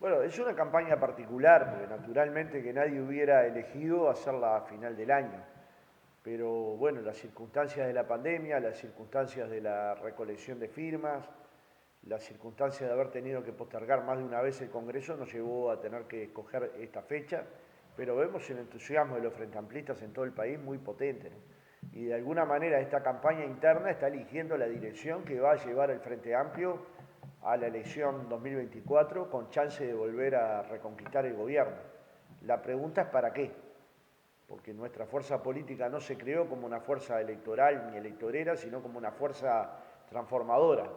Bueno, es una campaña particular, porque naturalmente que nadie hubiera elegido hacerla a final del año. Pero bueno, las circunstancias de la pandemia, las circunstancias de la recolección de firmas, las circunstancias de haber tenido que postergar más de una vez el Congreso nos llevó a tener que escoger esta fecha, pero vemos el entusiasmo de los frente amplistas en todo el país muy potente, ¿no? Y de alguna manera esta campaña interna está eligiendo la dirección que va a llevar el Frente Amplio a la elección 2024 con chance de volver a reconquistar el gobierno. La pregunta es ¿para qué? Porque nuestra fuerza política no se creó como una fuerza electoral ni electorera, sino como una fuerza transformadora.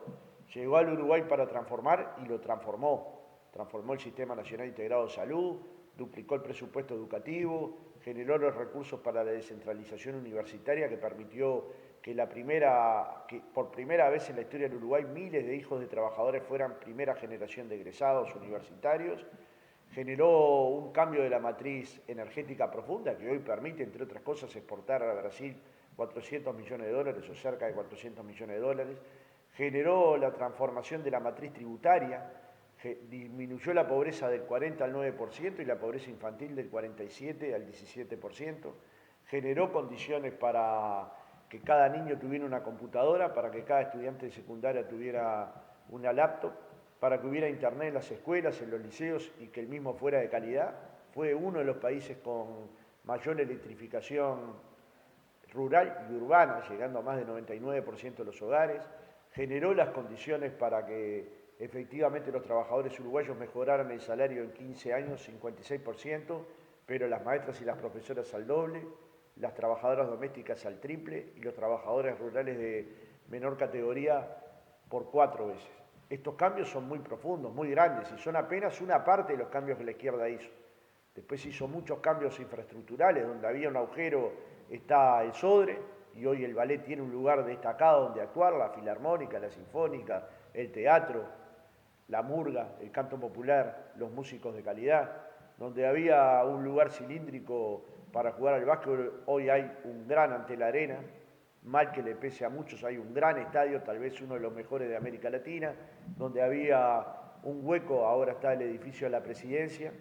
Llegó al Uruguay para transformar y lo transformó. Transformó el Sistema Nacional Integrado de Salud, duplicó el presupuesto educativo, generó los recursos para la descentralización universitaria que permitió que por primera vez en la historia del Uruguay miles de hijos de trabajadores fueran primera generación de egresados universitarios. Generó un cambio de la matriz energética profunda que hoy permite, entre otras cosas, exportar a Brasil 400 millones de dólares o cerca de 400 millones de dólares. Generó la transformación de la matriz tributaria, disminuyó la pobreza del 40 al 9% y la pobreza infantil del 47 al 17%. Generó condiciones para que cada niño tuviera una computadora, para que cada estudiante de secundaria tuviera una laptop, para que hubiera internet en las escuelas, en los liceos y que el mismo fuera de calidad. Fue uno de los países con mayor electrificación rural y urbana, llegando a más del 99% de los hogares. Generó las condiciones para que efectivamente los trabajadores uruguayos mejoraran el salario en 15 años 56%, pero las maestras y las profesoras al doble, las trabajadoras domésticas al triple y los trabajadores rurales de menor categoría por 4 veces. Estos cambios son muy profundos, muy grandes y son apenas una parte de los cambios que la izquierda hizo. Después hizo muchos cambios infraestructurales, donde había un agujero está el Sodre y hoy el ballet tiene un lugar destacado donde actuar, la filarmónica, la sinfónica, el teatro, la murga, el canto popular, los músicos de calidad, donde había un lugar cilíndrico para jugar al básquetbol, hoy hay un gran ante la arena, mal que le pese a muchos, hay un gran estadio, tal vez uno de los mejores de América Latina, donde había un hueco, ahora está el edificio de la presidencia.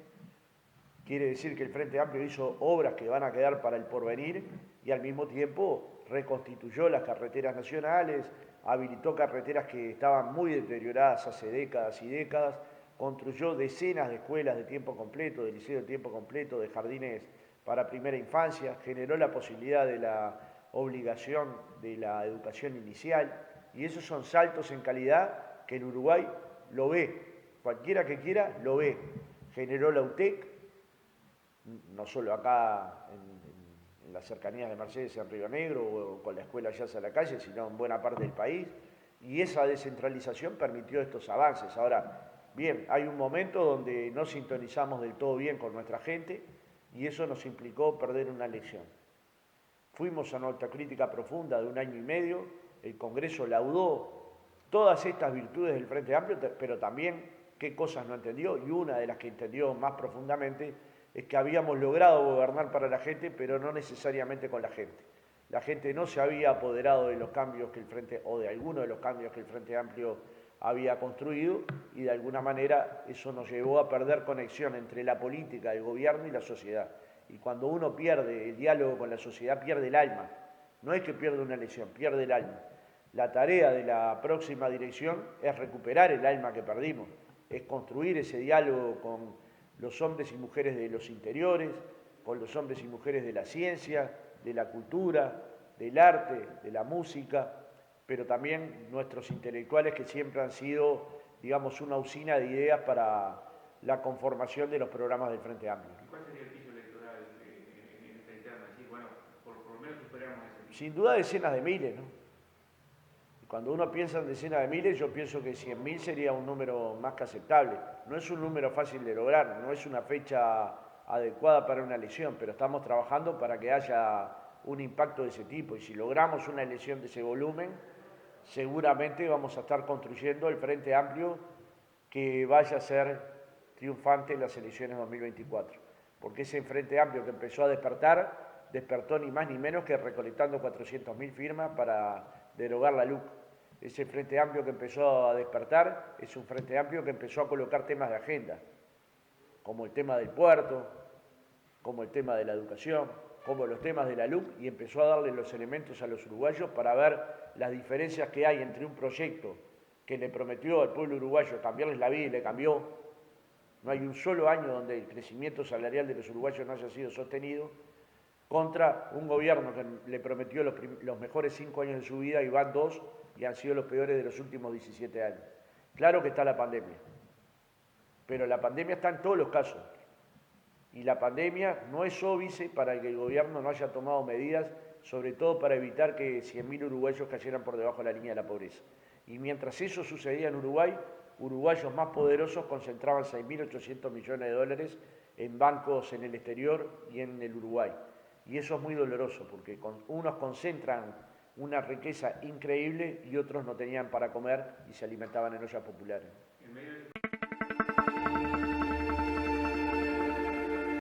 Quiere decir que el Frente Amplio hizo obras que van a quedar para el porvenir y al mismo tiempo reconstituyó las carreteras nacionales, habilitó carreteras que estaban muy deterioradas hace décadas y décadas, construyó decenas de escuelas de tiempo completo, de liceos de tiempo completo, de jardines para primera infancia, generó la posibilidad de la obligación de la educación inicial y esos son saltos en calidad que en Uruguay lo ve, cualquiera que quiera lo ve. Generó la UTEC, no solo acá en las cercanías de Mercedes, en Río Negro, o con la escuela Jazz a la calle, sino en buena parte del país. Y esa descentralización permitió estos avances. Ahora, bien, hay un momento donde no sintonizamos del todo bien con nuestra gente y eso nos implicó perder una elección. Fuimos a una autocrítica profunda de un año y medio, el Congreso laudó todas estas virtudes del Frente Amplio, pero también qué cosas no entendió, y una de las que entendió más profundamente es que habíamos logrado gobernar para la gente, pero no necesariamente con la gente. La gente no se había apoderado de los cambios que el Frente, o de algunos de los cambios que el Frente Amplio había construido, y de alguna manera eso nos llevó a perder conexión entre la política, el gobierno y la sociedad. Y cuando uno pierde el diálogo con la sociedad, pierde el alma. No es que pierde una elección, pierde el alma. La tarea de la próxima dirección es recuperar el alma que perdimos, es construir ese diálogo con los hombres y mujeres de los interiores, con los hombres y mujeres de la ciencia, de la cultura, del arte, de la música, pero también nuestros intelectuales que siempre han sido, digamos, una usina de ideas para la conformación de los programas del Frente Amplio. ¿Y cuál sería el piso electoral en esta interna? Sí, bueno, por lo menos superamos ese piso. Sin duda decenas de miles, ¿no? Y cuando uno piensa en decenas de miles, yo pienso que 100.000 sería un número más que aceptable. No es un número fácil de lograr, no es una fecha adecuada para una elección, pero estamos trabajando para que haya un impacto de ese tipo. Y si logramos una elección de ese volumen, seguramente vamos a estar construyendo el Frente Amplio que vaya a ser triunfante en las elecciones 2024. Porque ese Frente Amplio que empezó a despertar, despertó ni más ni menos que recolectando 400.000 firmas para derogar la LUC. Ese Frente Amplio que empezó a despertar es un Frente Amplio que empezó a colocar temas de agenda. como el tema del puerto, como el tema de la educación, como los temas de la luz, y empezó a darle los elementos a los uruguayos para ver las diferencias que hay entre un proyecto que le prometió al pueblo uruguayo cambiarles la vida y le cambió. No hay un solo año donde el crecimiento salarial de los uruguayos no haya sido sostenido, contra un gobierno que le prometió los mejores 5 años de su vida y van 2 y han sido los peores de los últimos 17 años. Claro que está la pandemia, pero la pandemia está en todos los casos. Y la pandemia no es óbice para que el gobierno no haya tomado medidas, sobre todo para evitar que 100.000 uruguayos cayeran por debajo de la línea de la pobreza. Y mientras eso sucedía en Uruguay, uruguayos más poderosos concentraban 6.800 millones de dólares en bancos en el exterior y en el Uruguay. Y eso es muy doloroso, porque unos concentran una riqueza increíble y otros no tenían para comer y se alimentaban en ollas populares.